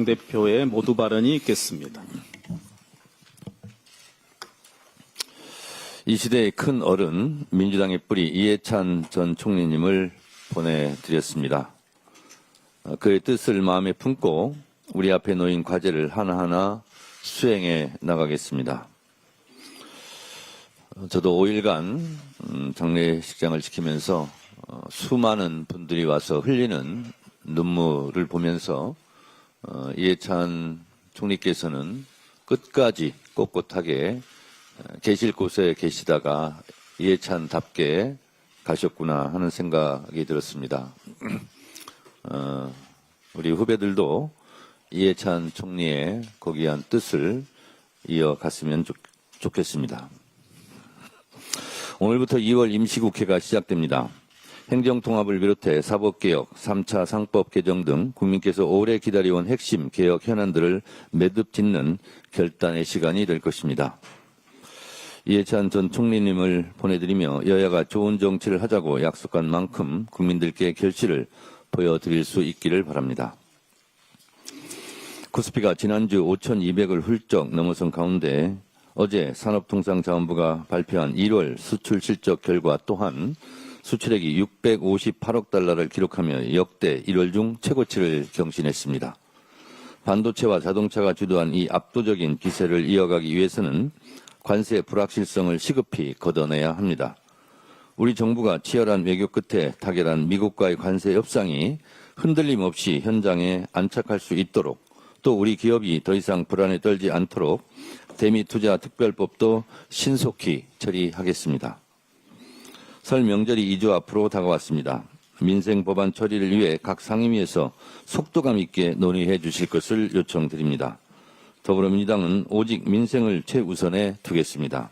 대표의 모두 발언이 있겠습니다. 이 시대의 큰 어른 민주당의 뿌리 이해찬 전 총리님을 보내드렸습니다. 그의 뜻을 마음에 품고 우리 앞에 놓인 과제를 하나하나 수행해 나가겠습니다. 저도 5일간 장례식장을 지키면서 수많은 분들이 와서 흘리는 눈물을 보면서 이해찬 총리께서는 끝까지 꼿꼿하게 계실 곳에 계시다가 이해찬답게 가셨구나 하는 생각이 들었습니다. 우리 후배들도 이해찬 총리의 고귀한 뜻을 이어갔으면 좋겠습니다. 오늘부터 2월 임시국회가 시작됩니다. 행정통합을 비롯해 사법개혁, 3차 상법 개정 등 국민께서 오래 기다려온 핵심 개혁 현안들을 매듭 짓는 결단의 시간이 될 것입니다. 이해찬 전 총리님을 보내드리며 여야가 좋은 정치를 하자고 약속한 만큼 국민들께 결실을 보여드릴 수 있기를 바랍니다. 코스피가 지난주 5,200을 훌쩍 넘어선 가운데 어제 산업통상자원부가 발표한 1월 수출 실적 결과 또한 수출액이 658억 달러를 기록하며 역대 1월 중 최고치를 경신했습니다. 반도체와 자동차가 주도한 이 압도적인 기세를 이어가기 위해서는 관세 불확실성을 시급히 걷어내야 합니다. 우리 정부가 치열한 외교 끝에 타결한 미국과의 관세 협상이 흔들림 없이 현장에 안착할 수 있도록 또 우리 기업이 더 이상 불안에 떨지 않도록 대미투자특별법도 신속히 처리하겠습니다. 설 명절이 2주 앞으로 다가왔습니다. 민생 법안 처리를 위해 각 상임위에서 속도감 있게 논의해 주실 것을 요청드립니다. 더불어민주당은 오직 민생을 최우선에 두겠습니다.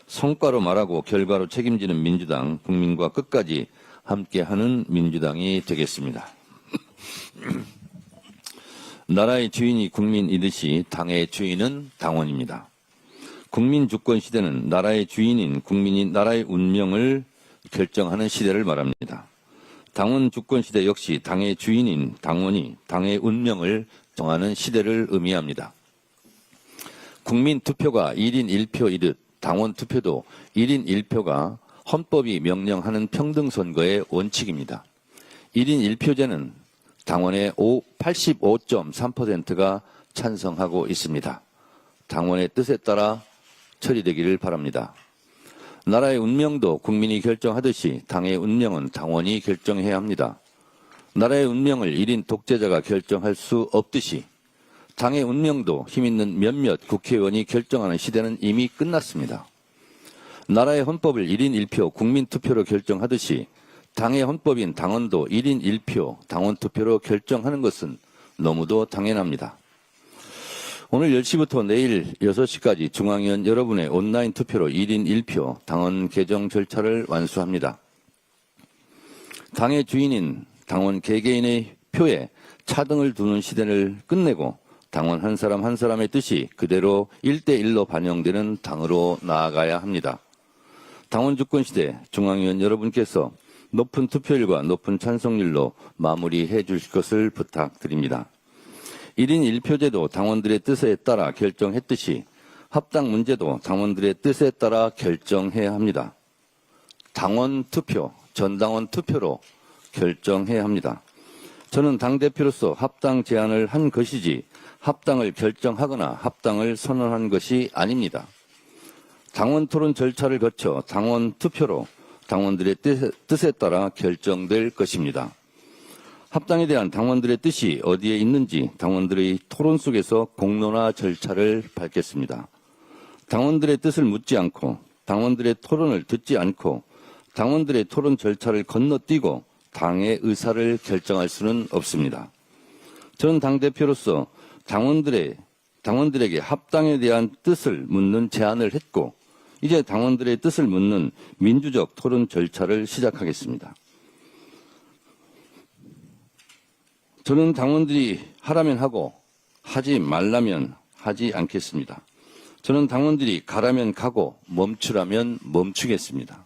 성과로 말하고 결과로 책임지는 민주당, 국민과 끝까지 함께하는 민주당이 되겠습니다. 나라의 주인이 국민이듯이 당의 주인은 당원입니다. 국민 주권 시대는 나라의 주인인 국민이 나라의 운명을 결정하는 시대를 말합니다. 당원 주권 시대 역시 당의 주인인 당원이 당의 운명을 정하는 시대를 의미합니다. 국민 투표가 1인 1표이듯 당원 투표도 1인 1표가 헌법이 명령하는 평등선거의 원칙입니다. 1인 1표제는 당원의 85.3%가 찬성하고 있습니다. 당원의 뜻에 따라 처리되기를 바랍니다. 나라의 운명도 국민이 결정하듯이 당의 운명은 당원이 결정해야 합니다. 나라의 운명을 1인 독재자가 결정할 수 없듯이 당의 운명도 힘있는 몇몇 국회의원이 결정하는 시대는 이미 끝났습니다. 나라의 헌법을 1인 1표 국민투표로 결정하듯이 당의 헌법인 당원도 1인 1표 당원투표로 결정하는 것은 너무도 당연합니다. 오늘 10시부터 내일 6시까지 중앙위원 여러분의 온라인 투표로 1인 1표 당원 개정 절차를 완수합니다. 당의 주인인 당원 개개인의 표에 차등을 두는 시대를 끝내고 당원 한 사람 한 사람의 뜻이 그대로 1대1로 반영되는 당으로 나아가야 합니다. 당원 주권 시대 중앙위원 여러분께서 높은 투표율과 높은 찬성률로 마무리해 주실 것을 부탁드립니다. 1인 1표제도 당원들의 뜻에 따라 결정했듯이 합당 문제도 당원들의 뜻에 따라 결정해야 합니다. 당원 투표, 전당원 투표로 결정해야 합니다. 저는 당대표로서 합당 제안을 한 것이지 합당을 결정하거나 합당을 선언한 것이 아닙니다. 당원 토론 절차를 거쳐 당원 투표로 당원들의 뜻에 따라 결정될 것입니다. 합당에 대한 당원들의 뜻이 어디에 있는지 당원들의 토론 속에서 공론화 절차를 밟겠습니다. 당원들의 뜻을 묻지 않고 당원들의 토론을 듣지 않고 당원들의 토론 절차를 건너뛰고 당의 의사를 결정할 수는 없습니다. 저는 당대표로서 당원들에게 합당에 대한 뜻을 묻는 제안을 했고 이제 당원들의 뜻을 묻는 민주적 토론 절차를 시작하겠습니다. 저는 당원들이 하라면 하고 하지 말라면 하지 않겠습니다. 저는 당원들이 가라면 가고 멈추라면 멈추겠습니다.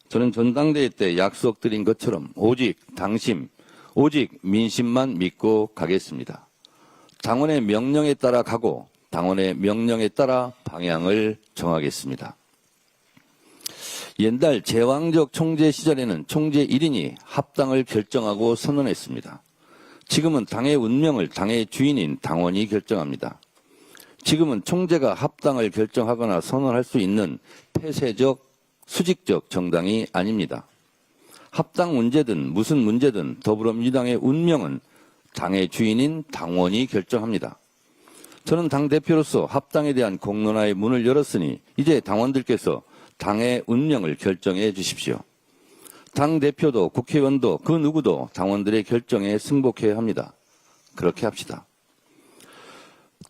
저는 전당대회 때 약속드린 것처럼 오직 당심, 오직 민심만 믿고 가겠습니다. 당원의 명령에 따라 가고 당원의 명령에 따라 방향을 정하겠습니다. 옛날 제왕적 총재 시절에는 총재 1인이 합당을 결정하고 선언했습니다. 지금은 당의 운명을 당의 주인인 당원이 결정합니다. 지금은 총재가 합당을 결정하거나 선언할 수 있는 폐쇄적, 수직적 정당이 아닙니다. 합당 문제든 무슨 문제든 더불어민주당의 운명은 당의 주인인 당원이 결정합니다. 저는 당대표로서 합당에 대한 공론화의 문을 열었으니 이제 당원들께서 당의 운명을 결정해 주십시오. 당대표도 국회의원도 그 누구도 당원들의 결정에 승복해야 합니다. 그렇게 합시다.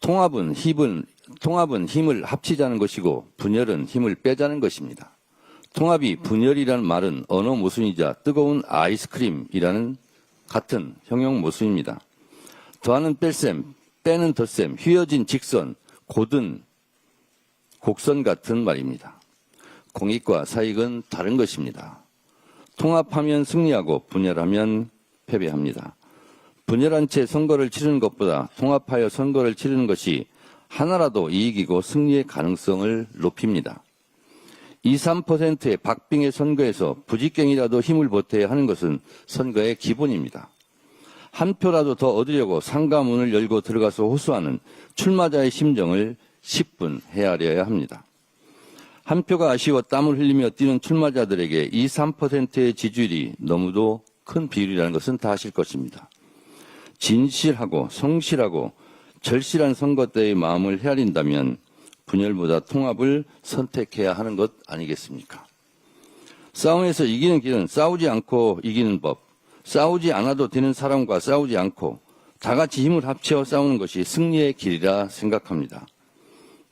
통합은 힘을 합치자는 것이고 분열은 힘을 빼자는 것입니다. 통합이 분열이라는 말은 언어 모순이자 뜨거운 아이스크림이라는 같은 형용 모순입니다. 더하는 뺄셈, 빼는 덧셈, 휘어진 직선, 고든 곡선 같은 말입니다. 공익과 사익은 다른 것입니다. 통합하면 승리하고 분열하면 패배합니다. 분열한 채 선거를 치르는 것보다 통합하여 선거를 치르는 것이 하나라도 이익이고 승리의 가능성을 높입니다. 2, 3%의 박빙의 선거에서 부직갱이라도 힘을 보태야 하는 것은 선거의 기본입니다. 한 표라도 더 얻으려고 상가문을 열고 들어가서 호소하는 출마자의 심정을 10분 헤아려야 합니다. 한 표가 아쉬워 땀을 흘리며 뛰는 출마자들에게 2, 3%의 지지율이 너무도 큰 비율이라는 것은 다 아실 것입니다. 진실하고 성실하고 절실한 선거 때의 마음을 헤아린다면 분열보다 통합을 선택해야 하는 것 아니겠습니까? 싸움에서 이기는 길은 싸우지 않고 이기는 법, 싸우지 않아도 되는 사람과 싸우지 않고 다 같이 힘을 합쳐 싸우는 것이 승리의 길이라 생각합니다.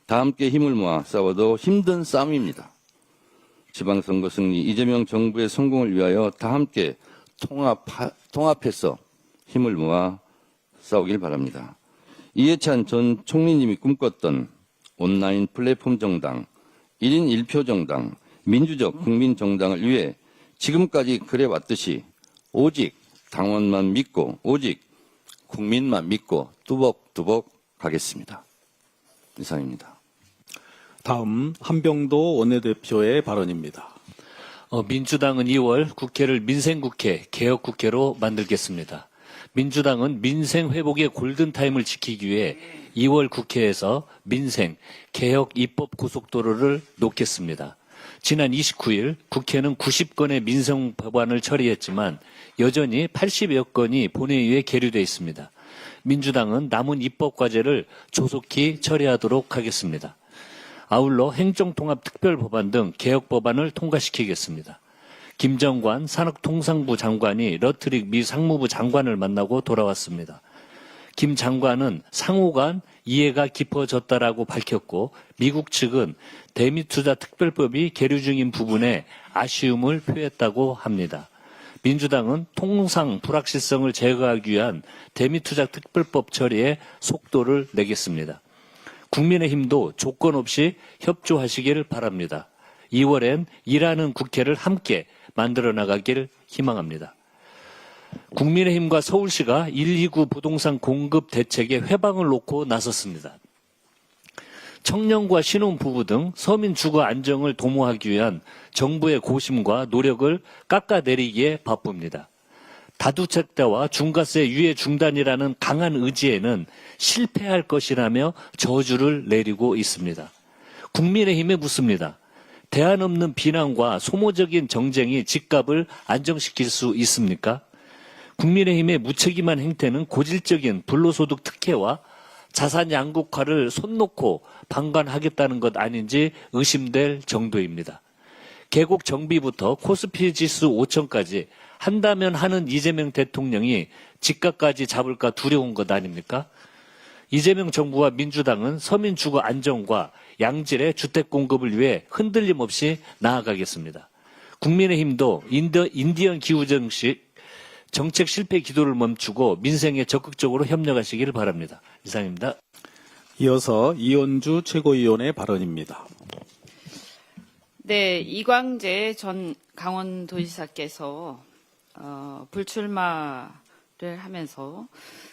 다 함께 힘을 모아 싸워도 힘든 싸움입니다. 지방선거 승리, 이재명 정부의 성공을 위하여 다 함께 통합해서 힘을 모아 싸우길 바랍니다. 이해찬 전 총리님이 꿈꿨던 온라인 플랫폼 정당, 1인 1표 정당, 민주적 국민정당을 위해 지금까지 그래왔듯이 오직 당원만 믿고 오직 국민만 믿고 뚜벅뚜벅 가겠습니다. 이상입니다. 다음 한병도 원내대표의 발언입니다. 민주당은 2월 국회를 민생국회, 개혁국회로 만들겠습니다. 민주당은 민생 회복의 골든타임을 지키기 위해 2월 국회에서 민생, 개혁 입법 고속도로를 놓겠습니다. 지난 29일 국회는 90건의 민생 법안을 처리했지만 여전히 80여 건이 본회의에 계류되어 있습니다. 민주당은 남은 입법 과제를 조속히 처리하도록 하겠습니다. 아울러 행정통합특별법안 등 개혁법안을 통과시키겠습니다. 김정관 산업통상부 장관이 러트릭 미 상무부 장관을 만나고 돌아왔습니다. 김 장관은 상호 간 이해가 깊어졌다라고 밝혔고 미국 측은 대미투자특별법이 계류 중인 부분에 아쉬움을 표했다고 합니다. 민주당은 통상 불확실성을 제거하기 위한 대미투자특별법 처리에 속도를 내겠습니다. 국민의힘도 조건 없이 협조하시길 바랍니다. 2월엔 일하는 국회를 함께 만들어 나가길 희망합니다. 국민의힘과 서울시가 129 부동산 공급 대책에 회방을 놓고 나섰습니다. 청년과 신혼부부 등 서민 주거 안정을 도모하기 위한 정부의 고심과 노력을 깎아내리기에 바쁩니다. 다주택자와 중과세 유예 중단이라는 강한 의지에는 실패할 것이라며 저주를 내리고 있습니다. 국민의힘에 묻습니다. 대안 없는 비난과 소모적인 정쟁이 집값을 안정시킬 수 있습니까? 국민의힘의 무책임한 행태는 고질적인 불로소득 특혜와 자산 양극화를 손 놓고 방관하겠다는 것 아닌지 의심될 정도입니다. 계곡 정비부터 코스피 지수 5천까지 한다면 하는 이재명 대통령이 집값까지 잡을까 두려운 것 아닙니까? 이재명 정부와 민주당은 서민 주거 안정과 양질의 주택 공급을 위해 흔들림 없이 나아가겠습니다. 국민의힘도 인디언 기후 정책 실패 기도를 멈추고 민생에 적극적으로 협력하시기를 바랍니다. 이상입니다. 이어서 이현주 최고위원의 발언입니다. 네, 이광재 전 강원도지사께서 불출마 하면서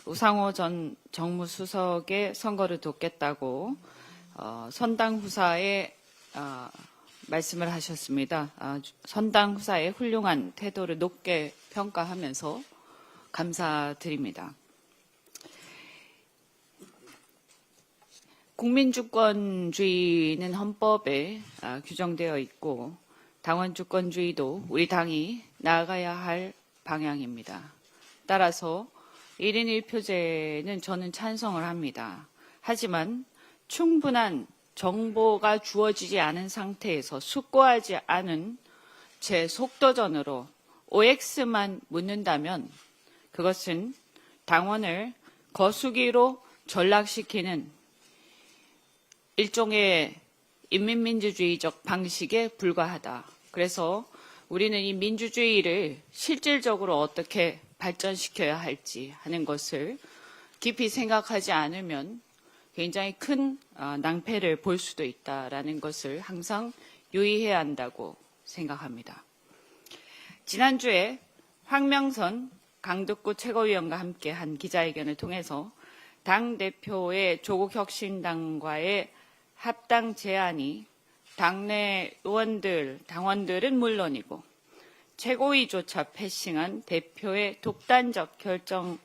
우상호 전 정무수석의 선거를 돕겠다고 선당 후사의 말씀을 하셨습니다. 선당 후사의 훌륭한 태도를 높게 평가하면서 감사드립니다. 국민주권주의는 헌법에 규정되어 있고 당원주권주의도 우리 당이 나아가야 할 방향입니다. 따라서 1인 1표제는 저는 찬성을 합니다. 하지만 충분한 정보가 주어지지 않은 상태에서 숙고하지 않은 제 속도전으로 OX만 묻는다면 그것은 당원을 거수기로 전락시키는 일종의 인민민주주의적 방식에 불과하다. 그래서 우리는 이 민주주의를 실질적으로 어떻게 발전시켜야 할지 하는 것을 깊이 생각하지 않으면 굉장히 큰 낭패를 볼 수도 있다라는 것을 항상 유의해야 한다고 생각합니다. 지난주에 황명선 강덕구 최고위원과 함께 한 기자회견을 통해서 당대표의 조국혁신당과의 합당 제안이 당내 의원들, 당원들은 물론이고 최고위조차 패싱한 대표의 독단적 결정에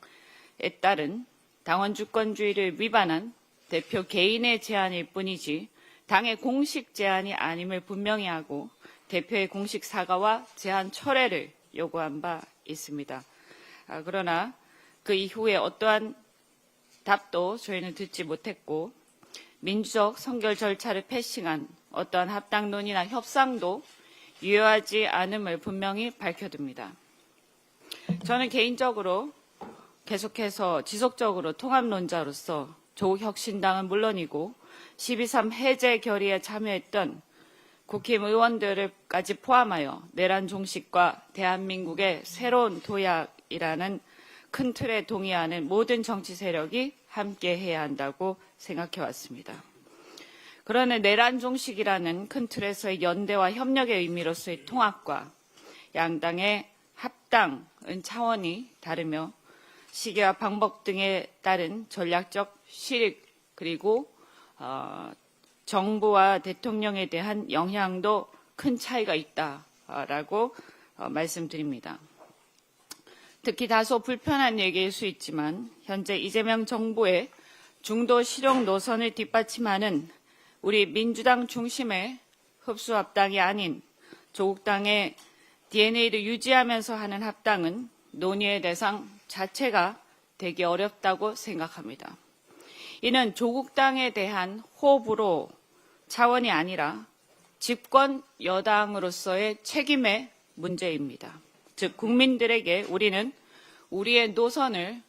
따른 당원 주권주의를 위반한 대표 개인의 제안일 뿐이지 당의 공식 제안이 아님을 분명히 하고 대표의 공식 사과와 제안 철회를 요구한 바 있습니다. 그러나 그 이후에 어떠한 답도 저희는 듣지 못했고 민주적 선결 절차를 패싱한 어떠한 합당 논의나 협상도 유효하지 않음을 분명히 밝혀둡니다. 저는 개인적으로 계속해서 지속적으로 통합론자로서 조국혁신당은 물론이고 12.3 해제 결의에 참여했던 국힘의원들까지 포함하여 내란 종식과 대한민국의 새로운 도약이라는 큰 틀에 동의하는 모든 정치 세력이 함께해야 한다고 생각해왔습니다. 그러나 내란 종식이라는 큰 틀에서의 연대와 협력의 의미로서의 통합과 양당의 합당은 차원이 다르며 시기와 방법 등에 따른 전략적 실익 그리고 정부와 대통령에 대한 영향도 큰 차이가 있다라고 말씀드립니다. 특히 다소 불편한 얘기일 수 있지만 현재 이재명 정부의 중도 실용 노선을 뒷받침하는 우리 민주당 중심의 흡수합당이 아닌 조국당의 DNA를 유지하면서 하는 합당은 논의의 대상 자체가 되기 어렵다고 생각합니다. 이는 조국당에 대한 호불호 차원이 아니라 집권 여당으로서의 책임의 문제입니다. 즉 국민들에게 우리는 우리의 노선을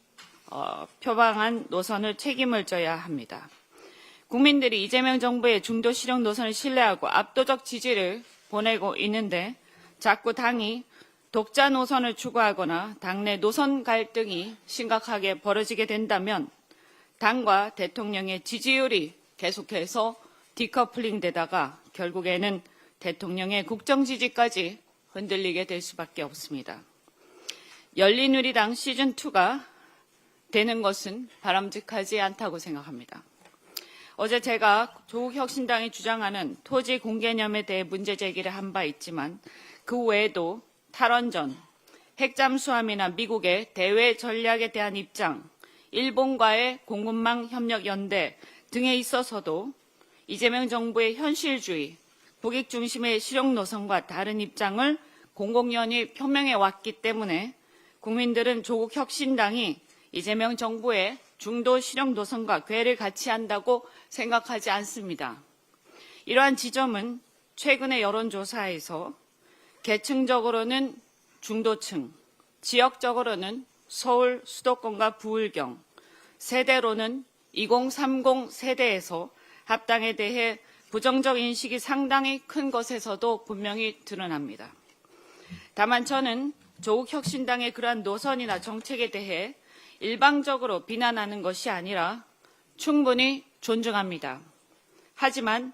표방한 노선을 책임을 져야 합니다. 국민들이 이재명 정부의 중도 실용 노선을 신뢰하고 압도적 지지를 보내고 있는데 자꾸 당이 독자 노선을 추구하거나 당내 노선 갈등이 심각하게 벌어지게 된다면 당과 대통령의 지지율이 계속해서 디커플링 되다가 결국에는 대통령의 국정 지지까지 흔들리게 될 수밖에 없습니다. 열린우리당 시즌2가 되는 것은 바람직하지 않다고 생각합니다. 어제 제가 조국혁신당이 주장하는 토지 공개념에 대해 문제 제기를 한 바 있지만 그 외에도 탈원전, 핵잠수함이나 미국의 대외 전략에 대한 입장, 일본과의 공급망 협력 연대 등에 있어서도 이재명 정부의 현실주의, 국익 중심의 실용 노선과 다른 입장을 공공연히 표명해 왔기 때문에 국민들은 조국 혁신당이 이재명 정부의 중도 실용 노선과 궤를 같이 한다고 생각하지 않습니다. 이러한 지점은 최근의 여론조사에서 계층적으로는 중도층, 지역적으로는 서울 수도권과 부울경, 세대로는 2030 세대에서 합당에 대해 부정적 인식이 상당히 큰 것에서도 분명히 드러납니다. 다만 저는 조국혁신당의 그러한 노선이나 정책에 대해 일방적으로 비난하는 것이 아니라 충분히 존중합니다. 하지만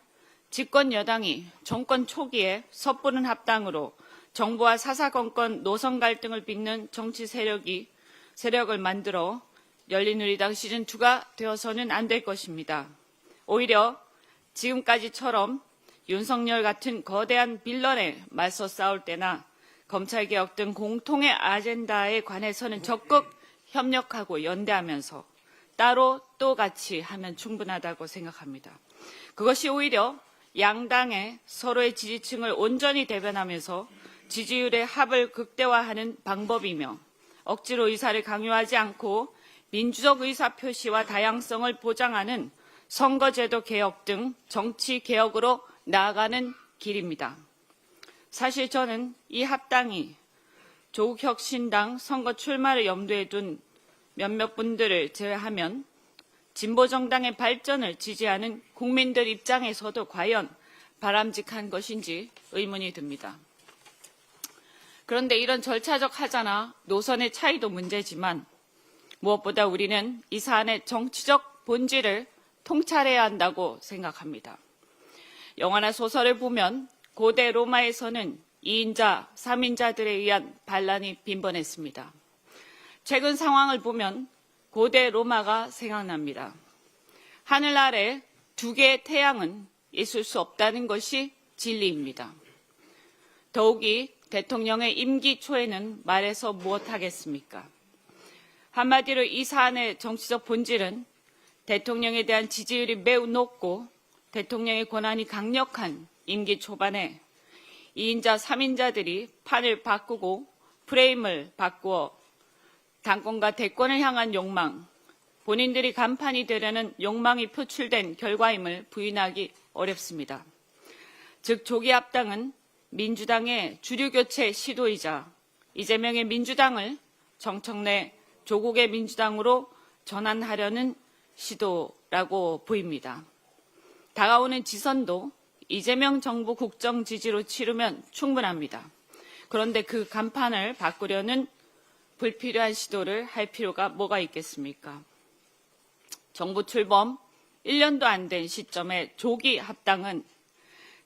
집권 여당이 정권 초기에 섣부른 합당으로 정부와 사사건건 노선 갈등을 빚는 정치 세력이 세력을 만들어 열린우리당 시즌2가 되어서는 안 될 것입니다. 오히려 지금까지처럼 윤석열 같은 거대한 빌런에 맞서 싸울 때나 검찰개혁 등 공통의 아젠다에 관해서는 적극 협력하고 연대하면서 따로 또 같이 하면 충분하다고 생각합니다. 그것이 오히려 양당의 서로의 지지층을 온전히 대변하면서 지지율의 합을 극대화하는 방법이며 억지로 의사를 강요하지 않고 민주적 의사 표시와 다양성을 보장하는 선거제도 개혁 등 정치 개혁으로 나아가는 길입니다. 사실 저는 이 합당이 조국혁신당 선거 출마를 염두에 둔 몇몇 분들을 제외하면 진보정당의 발전을 지지하는 국민들 입장에서도 과연 바람직한 것인지 의문이 듭니다. 그런데 이런 절차적 하자나 노선의 차이도 문제지만 무엇보다 우리는 이 사안의 정치적 본질을 통찰해야 한다고 생각합니다. 영화나 소설을 보면 고대 로마에서는 2인자, 3인자들에 의한 반란이 빈번했습니다. 최근 상황을 보면 고대 로마가 생각납니다. 하늘 아래 두 개의 태양은 있을 수 없다는 것이 진리입니다. 더욱이 대통령의 임기 초에는 말해서 무엇하겠습니까? 한마디로 이 사안의 정치적 본질은 대통령에 대한 지지율이 매우 높고 대통령의 권한이 강력한 임기 초반에 2인자, 3인자들이 판을 바꾸고 프레임을 바꾸어 당권과 대권을 향한 욕망, 본인들이 간판이 되려는 욕망이 표출된 결과임을 부인하기 어렵습니다. 즉 조기 합당은 민주당의 주류교체 시도이자 이재명의 민주당을 정청래 조국의 민주당으로 전환하려는 시도라고 보입니다. 다가오는 지선도 이재명 정부 국정 지지로 치르면 충분합니다. 그런데 그 간판을 바꾸려는 불필요한 시도를 할 필요가 뭐가 있겠습니까? 정부 출범 1년도 안 된 시점에 조기 합당은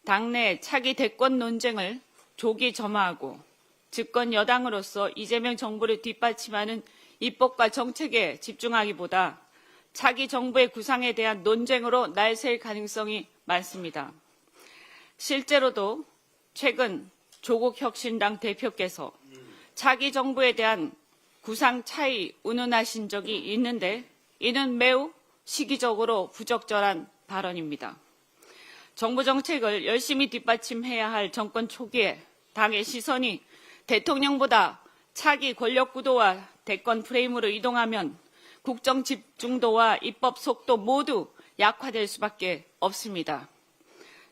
당내 차기 대권 논쟁을 조기 점화하고 집권 여당으로서 이재명 정부를 뒷받침하는 입법과 정책에 집중하기보다 차기 정부의 구상에 대한 논쟁으로 날샐 가능성이 많습니다. 실제로도 최근 조국 혁신당 대표께서 차기 정부에 대한 구상 차이 운운하신 적이 있는데 이는 매우 시기적으로 부적절한 발언입니다. 정부 정책을 열심히 뒷받침해야 할 정권 초기에 당의 시선이 대통령보다 차기 권력 구도와 대권 프레임으로 이동하면 국정 집중도와 입법 속도 모두 약화될 수밖에 없습니다.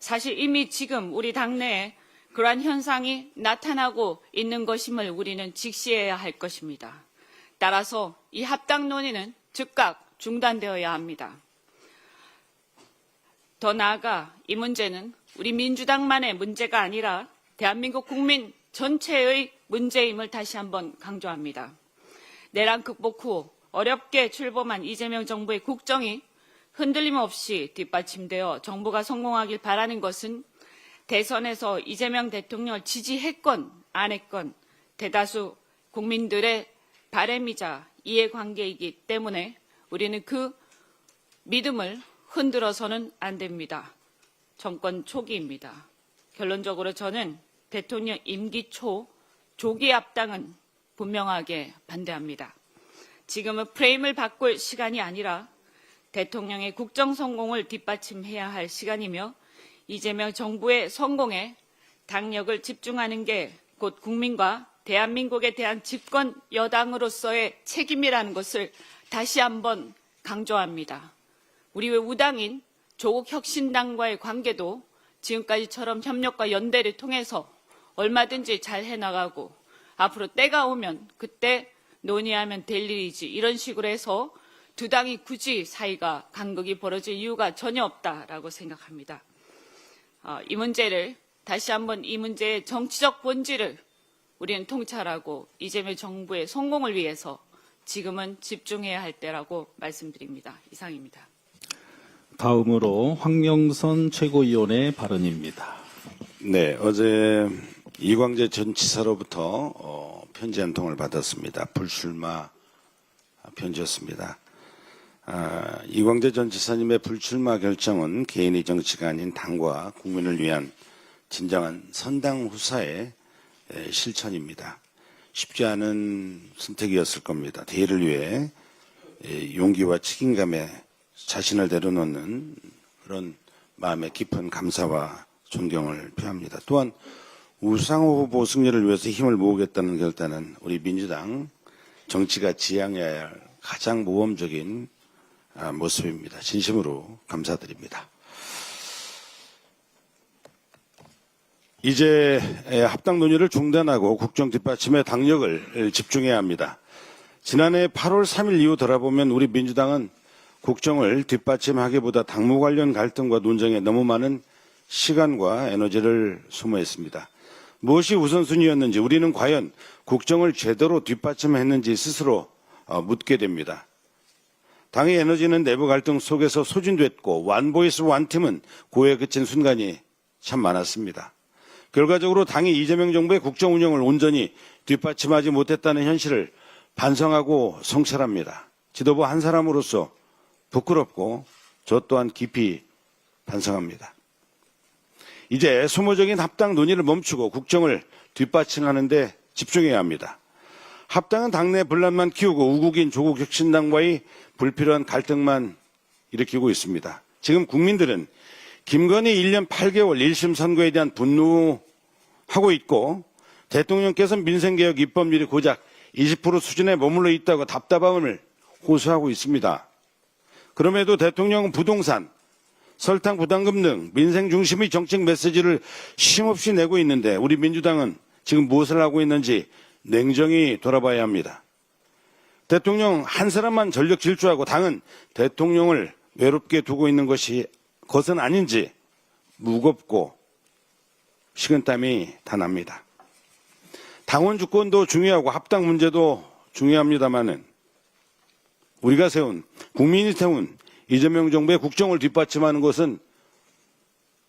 사실 이미 지금 우리 당내에 그러한 현상이 나타나고 있는 것임을 우리는 직시해야 할 것입니다. 따라서 이 합당 논의는 즉각 중단되어야 합니다. 더 나아가 이 문제는 우리 민주당만의 문제가 아니라 대한민국 국민 전체의 문제임을 다시 한번 강조합니다. 내란 극복 후 어렵게 출범한 이재명 정부의 국정이 흔들림 없이 뒷받침되어 정부가 성공하길 바라는 것은 대선에서 이재명 대통령을 지지했건 안 했건 대다수 국민들의 바람이자 이해관계이기 때문에 우리는 그 믿음을 흔들어서는 안 됩니다. 정권 초기입니다. 결론적으로 저는 대통령 임기 초 조기 합당은 분명하게 반대합니다. 지금은 프레임을 바꿀 시간이 아니라 대통령의 국정 성공을 뒷받침해야 할 시간이며 이재명 정부의 성공에 당력을 집중하는 게 곧 국민과 대한민국에 대한 집권 여당으로서의 책임이라는 것을 다시 한번 강조합니다. 우리 우당인 조국혁신당과의 관계도 지금까지처럼 협력과 연대를 통해서 얼마든지 잘 해나가고 앞으로 때가 오면 그때 논의하면 될 일이지 이런 식으로 해서 두 당이 굳이 사이가 간극이 벌어질 이유가 전혀 없다라고 생각합니다. 이 문제를 다시 한번 이 문제의 정치적 본질을 우리는 통찰하고 이재명 정부의 성공을 위해서 지금은 집중해야 할 때라고 말씀드립니다. 이상입니다. 다음으로 황명선 최고위원의 발언입니다. 네, 어제 이광재 전 지사로부터 편지 한 통을 받았습니다. 불출마 편지였습니다. 이광재 전 지사님의 불출마 결정은 개인의 정치가 아닌 당과 국민을 위한 진정한 선당 후사의 실천입니다. 쉽지 않은 선택이었을 겁니다. 대의를 위해 용기와 책임감에 자신을 내려놓는 그런 마음의 깊은 감사와 존경을 표합니다. 또한 우상호 후보 승리를 위해서 힘을 모으겠다는 결단은 우리 민주당 정치가 지향해야 할 가장 모범적인 모습입니다. 진심으로 감사드립니다. 이제 합당 논의를 중단하고 국정 뒷받침에 당력을 집중해야 합니다. 지난해 8월 3일 이후 돌아보면 우리 민주당은 국정을 뒷받침하기보다 당무 관련 갈등과 논쟁에 너무 많은 시간과 에너지를 소모했습니다. 무엇이 우선순위였는지, 우리는 과연 국정을 제대로 뒷받침했는지 스스로 묻게 됩니다. 당의 에너지는 내부 갈등 속에서 소진됐고 원보이스 원팀은 고에 그친 순간이 참 많았습니다. 결과적으로 당이 이재명 정부의 국정 운영을 온전히 뒷받침하지 못했다는 현실을 반성하고 성찰합니다. 지도부 한 사람으로서 부끄럽고 저 또한 깊이 반성합니다. 이제 소모적인 합당 논의를 멈추고 국정을 뒷받침하는 데 집중해야 합니다. 합당은 당내 분란만 키우고 우국인 조국혁신당과의 불필요한 갈등만 일으키고 있습니다. 지금 국민들은 김건희 1년 8개월 1심 선고에 대한 분노하고 있고 대통령께서 민생개혁 입법률이 고작 20% 수준에 머물러 있다고 답답함을 호소하고 있습니다. 그럼에도 대통령은 부동산, 설탕 부담금 등 민생 중심의 정책 메시지를 쉼없이 내고 있는데 우리 민주당은 지금 무엇을 하고 있는지 냉정히 돌아봐야 합니다. 대통령 한 사람만 전력 질주하고 당은 대통령을 외롭게 두고 있는 것은 아닌지 무겁고 식은땀이 다 납니다. 당원 주권도 중요하고 합당 문제도 중요합니다마는 우리가 세운, 국민이 세운 이재명 정부의 국정을 뒷받침하는 것은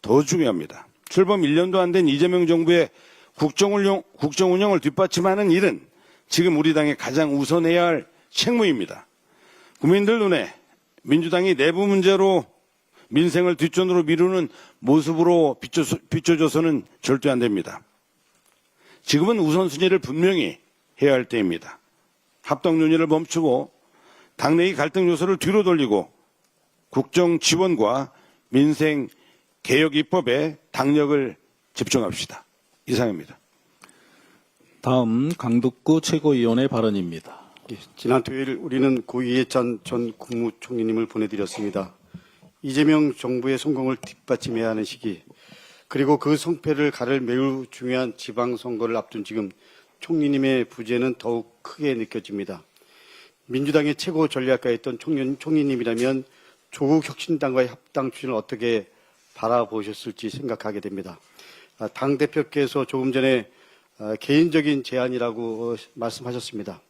더 중요합니다. 출범 1년도 안 된 이재명 정부의 국정 운영을 뒷받침하는 일은 지금 우리 당이 가장 우선해야 할 책무입니다. 국민들 눈에 민주당이 내부 문제로 민생을 뒷전으로 미루는 모습으로 비춰줘서는 절대 안 됩니다. 지금은 우선순위를 분명히 해야 할 때입니다. 합당 논의를 멈추고 당내의 갈등 요소를 뒤로 돌리고 국정 지원과 민생 개혁 입법에 당력을 집중합시다. 이상입니다. 다음 강북구 최고위원의 발언입니다. 지난 토요일 우리는 고 이해찬 전 국무총리님을 보내드렸습니다. 이재명 정부의 성공을 뒷받침해야 하는 시기, 그리고 그 성패를 가를 매우 중요한 지방선거를 앞둔 지금 총리님의 부재는 더욱 크게 느껴집니다. 민주당의 최고 전략가였던 총리님이라면 조국 혁신당과의 합당 추진을 어떻게 바라보셨을지 생각하게 됩니다. 당대표께서 조금 전에 개인적인 제안이라고 말씀하셨습니다.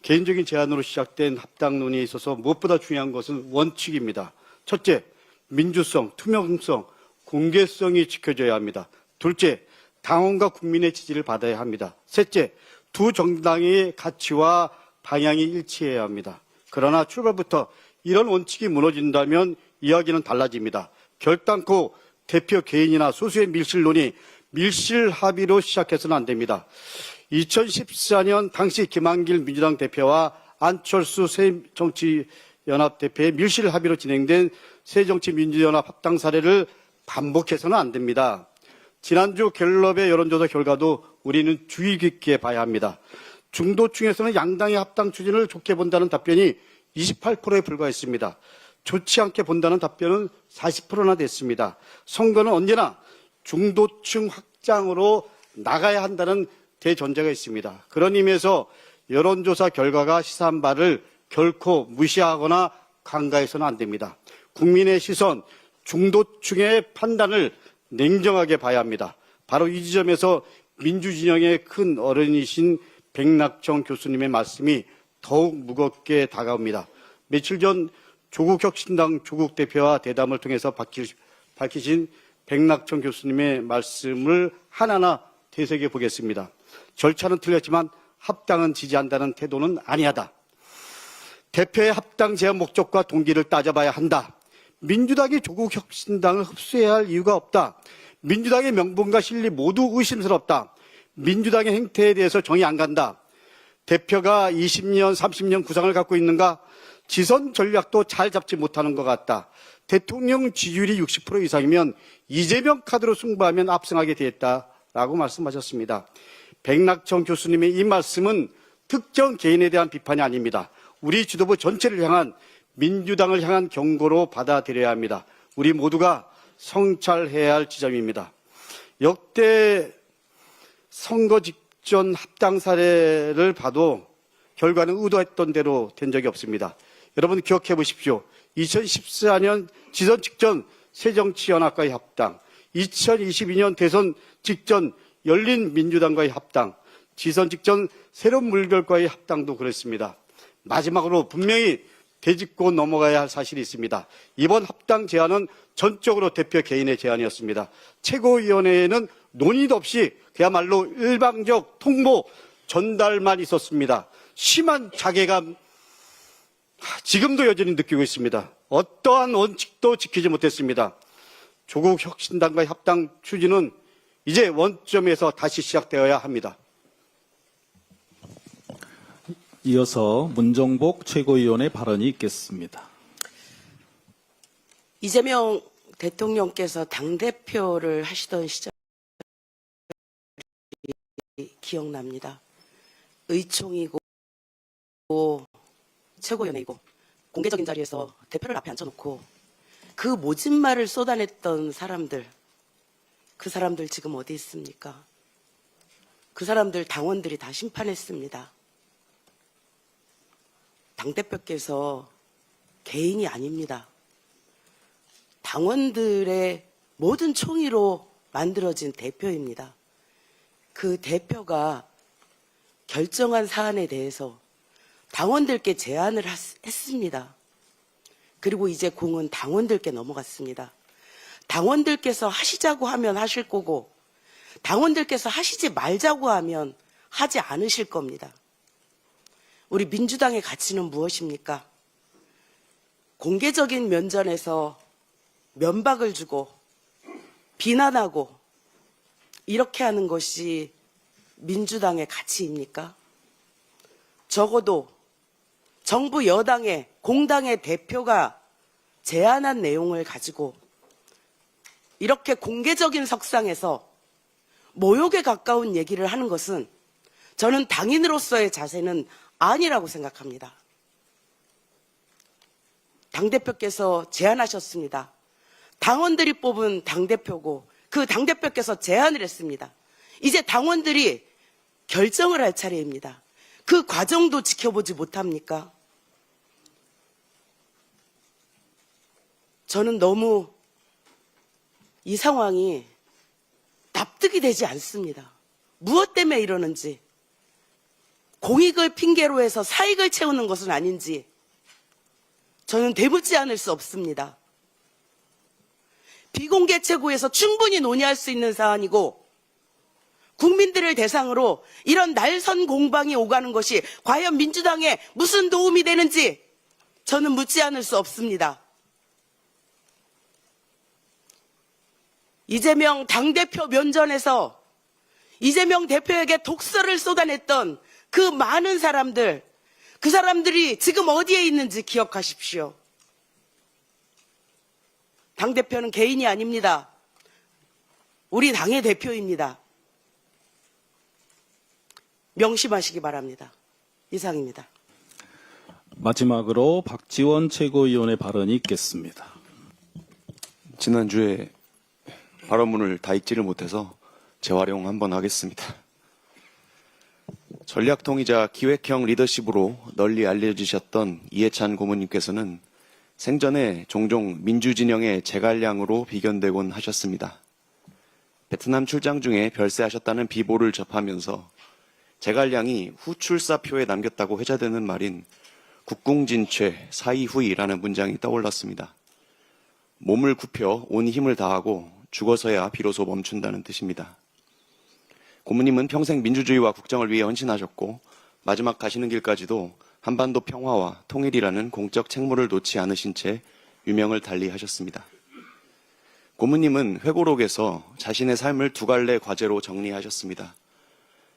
개인적인 제안으로 시작된 합당 논의에 있어서 무엇보다 중요한 것은 원칙입니다. 첫째, 민주성, 투명성, 공개성이 지켜져야 합니다. 둘째, 당원과 국민의 지지를 받아야 합니다. 셋째, 두 정당의 가치와 방향이 일치해야 합니다. 그러나 출발부터 이런 원칙이 무너진다면 이야기는 달라집니다. 결단코 대표 개인이나 소수의 밀실론이 밀실 합의로 시작해서는 안 됩니다. 2014년 당시 김한길 민주당 대표와 안철수 새정치연합 대표의 밀실 합의로 진행된 새정치민주연합 합당 사례를 반복해서는 안 됩니다. 지난주 갤럽의 여론조사 결과도 우리는 주의 깊게 봐야 합니다. 중도층에서는 양당의 합당 추진을 좋게 본다는 답변이 28%에 불과했습니다. 좋지 않게 본다는 답변은 40%나 됐습니다. 선거는 언제나 중도층 확장으로 나가야 한다는 대전제가 있습니다. 그런 의미에서 여론조사 결과가 시사한 바를 결코 무시하거나 간과해서는 안 됩니다. 국민의 시선, 중도층의 판단을 냉정하게 봐야 합니다. 바로 이 지점에서 민주진영의 큰 어른이신 백낙정 교수님의 말씀이 더욱 무겁게 다가옵니다. 며칠 전 조국혁신당 조국 대표와 대담을 통해서 밝히신 백낙정 교수님의 말씀을 하나하나 되새겨 보겠습니다. 절차는 틀렸지만 합당은 지지한다는 태도는 아니하다. 대표의 합당 제한 목적과 동기를 따져봐야 한다. 민주당이 조국혁신당을 흡수해야 할 이유가 없다. 민주당의 명분과 실리 모두 의심스럽다. 민주당의 행태에 대해서 정이 안 간다. 대표가 20년, 30년 구상을 갖고 있는가? 지선 전략도 잘 잡지 못하는 것 같다. 대통령 지지율이 60% 이상이면 이재명 카드로 승부하면 압승하게 되었다라고 말씀하셨습니다. 백낙천 교수님의 이 말씀은 특정 개인에 대한 비판이 아닙니다. 우리 지도부 전체를 향한 민주당을 향한 경고로 받아들여야 합니다. 우리 모두가 성찰해야 할 지점입니다. 역대 선거 직전 합당 사례를 봐도 결과는 의도했던 대로 된 적이 없습니다. 여러분 기억해 보십시오. 2014년 지선 직전 새정치연합과의 합당, 2022년 대선 직전 열린민주당과의 합당, 지선 직전 새로운물결과의 합당도 그랬습니다. 마지막으로 분명히 되짚고 넘어가야 할 사실이 있습니다. 이번 합당 제안은 전적으로 대표 개인의 제안이었습니다. 최고위원회에는 논의도 없이 그야말로 일방적 통보 전달만 있었습니다. 심한 자괴감 지금도 여전히 느끼고 있습니다. 어떠한 원칙도 지키지 못했습니다. 조국 혁신당과의 합당 추진은 이제 원점에서 다시 시작되어야 합니다. 이어서 문정복 최고위원의 발언이 있겠습니다. 이재명 대통령께서 당대표를 하시던 시절이 기억납니다. 의총이고 최고위원회이고 공개적인 자리에서 대표를 앞에 앉혀놓고 그 모진 말을 쏟아냈던 사람들, 그 사람들 지금 어디 있습니까? 그 사람들 당원들이 다 심판했습니다. 당대표께서 개인이 아닙니다. 당원들의 모든 총의로 만들어진 대표입니다. 그 대표가 결정한 사안에 대해서 당원들께 제안을 했습니다. 그리고 이제 공은 당원들께 넘어갔습니다. 당원들께서 하시자고 하면 하실 거고 당원들께서 하시지 말자고 하면 하지 않으실 겁니다. 우리 민주당의 가치는 무엇입니까? 공개적인 면전에서 면박을 주고 비난하고 이렇게 하는 것이 민주당의 가치입니까? 적어도 정부 여당의 공당의 대표가 제안한 내용을 가지고 이렇게 공개적인 석상에서 모욕에 가까운 얘기를 하는 것은 저는 당인으로서의 자세는 아니라고 생각합니다. 당대표께서 제안하셨습니다. 당원들이 뽑은 당대표고 그 당대표께서 제안을 했습니다. 이제 당원들이 결정을 할 차례입니다. 그 과정도 지켜보지 못합니까? 저는 너무 이 상황이 납득이 되지 않습니다. 무엇 때문에 이러는지, 공익을 핑계로 해서 사익을 채우는 것은 아닌지 저는 되묻지 않을 수 없습니다. 비공개 최고에서 충분히 논의할 수 있는 사안이고 국민들을 대상으로 이런 날선 공방이 오가는 것이 과연 민주당에 무슨 도움이 되는지 저는 묻지 않을 수 없습니다. 이재명 당대표 면전에서 이재명 대표에게 독설을 쏟아냈던 그 많은 사람들, 그 사람들이 지금 어디에 있는지 기억하십시오. 당대표는 개인이 아닙니다. 우리 당의 대표입니다. 명심하시기 바랍니다. 이상입니다. 마지막으로 박지원 최고위원의 발언이 있겠습니다. 지난주에 발언문을 다 읽지를 못해서 재활용 한번 하겠습니다. 전략통이자 기획형 리더십으로 널리 알려지셨던 이해찬 고문님께서는 생전에 종종 민주진영의 제갈량으로 비견되곤 하셨습니다. 베트남 출장 중에 별세하셨다는 비보를 접하면서 제갈량이 후출사표에 남겼다고 회자되는 말인 국궁진최 사이후이라는 문장이 떠올랐습니다. 몸을 굽혀 온 힘을 다하고 죽어서야 비로소 멈춘다는 뜻입니다. 고모님은 평생 민주주의와 국정을 위해 헌신하셨고 마지막 가시는 길까지도 한반도 평화와 통일이라는 공적 책무를 놓지 않으신 채 유명을 달리하셨습니다. 고모님은 회고록에서 자신의 삶을 두 갈래 과제로 정리하셨습니다.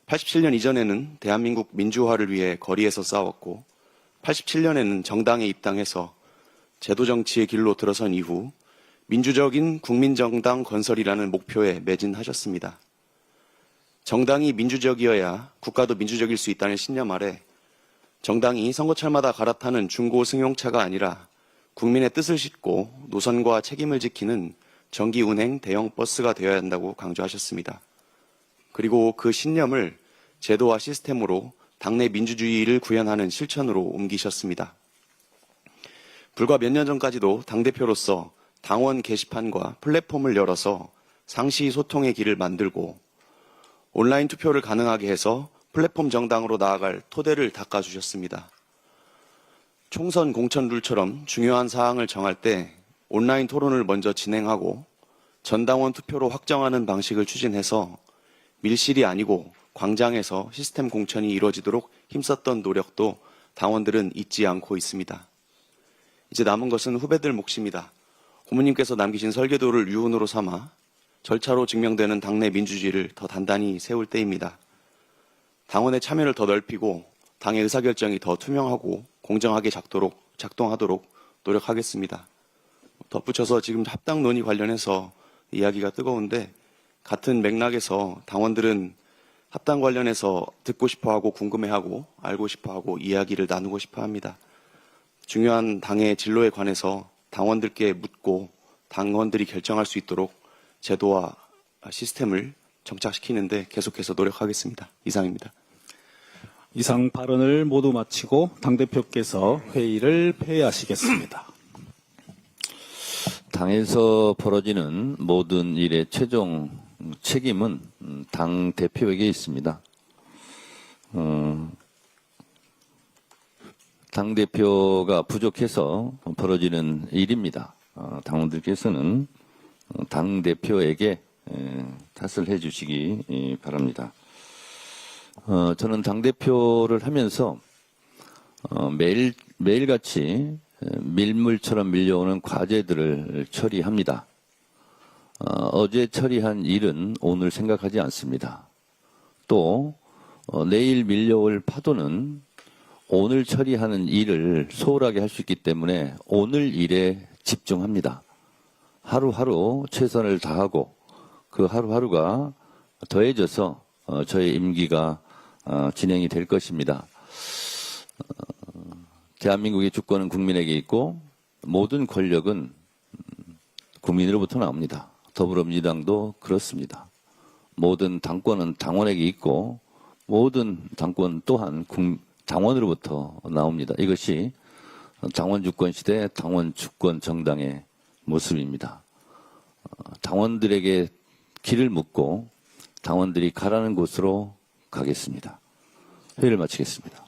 87년 이전에는 대한민국 민주화를 위해 거리에서 싸웠고 87년에는 정당에 입당해서 제도 정치의 길로 들어선 이후 민주적인 국민정당 건설이라는 목표에 매진하셨습니다. 정당이 민주적이어야 국가도 민주적일 수 있다는 신념 아래 정당이 선거철마다 갈아타는 중고 승용차가 아니라 국민의 뜻을 싣고 노선과 책임을 지키는 정기 운행 대형 버스가 되어야 한다고 강조하셨습니다. 그리고 그 신념을 제도와 시스템으로 당내 민주주의를 구현하는 실천으로 옮기셨습니다. 불과 몇 년 전까지도 당대표로서 당원 게시판과 플랫폼을 열어서 상시 소통의 길을 만들고 온라인 투표를 가능하게 해서 플랫폼 정당으로 나아갈 토대를 닦아주셨습니다. 총선 공천 룰처럼 중요한 사항을 정할 때 온라인 토론을 먼저 진행하고 전당원 투표로 확정하는 방식을 추진해서 밀실이 아니고 광장에서 시스템 공천이 이루어지도록 힘썼던 노력도 당원들은 잊지 않고 있습니다. 이제 남은 것은 후배들 몫입니다. 고모님께서 남기신 설계도를 유언으로 삼아 절차로 증명되는 당내 민주주의를 더 단단히 세울 때입니다. 당원의 참여를 더 넓히고 당의 의사결정이 더 투명하고 공정하게 작동하도록 노력하겠습니다. 덧붙여서 지금 합당 논의 관련해서 이야기가 뜨거운데 같은 맥락에서 당원들은 합당 관련해서 듣고 싶어하고 궁금해하고 알고 싶어하고 이야기를 나누고 싶어합니다. 중요한 당의 진로에 관해서 당원들께 묻고 당원들이 결정할 수 있도록 제도와 시스템을 정착시키는데 계속해서 노력하겠습니다. 이상입니다. 이상 발언을 모두 마치고 당대표께서 회의를 폐회하시겠습니다. 당에서 벌어지는 모든 일의 최종 책임은 당 대표에게 있습니다. 당 대표가 부족해서 벌어지는 일입니다. 당원들께서는 당 대표에게 탓을 해주시기 바랍니다. 저는 당 대표를 하면서 매일같이 밀물처럼 밀려오는 과제들을 처리합니다. 어제 처리한 일은 오늘 생각하지 않습니다. 또 내일 밀려올 파도는 오늘 처리하는 일을 소홀하게 할 수 있기 때문에 오늘 일에 집중합니다. 하루하루 최선을 다하고 그 하루하루가 더해져서 저의 임기가 진행이 될 것입니다. 대한민국의 주권은 국민에게 있고 모든 권력은 국민으로부터 나옵니다. 더불어민주당도 그렇습니다. 모든 당권은 당원에게 있고 모든 당권 또한 당원으로부터 나옵니다. 이것이 당원 주권 시대 당원 주권 정당의 모습입니다. 당원들에게 길을 묻고 당원들이 가라는 곳으로 가겠습니다. 회의를 마치겠습니다.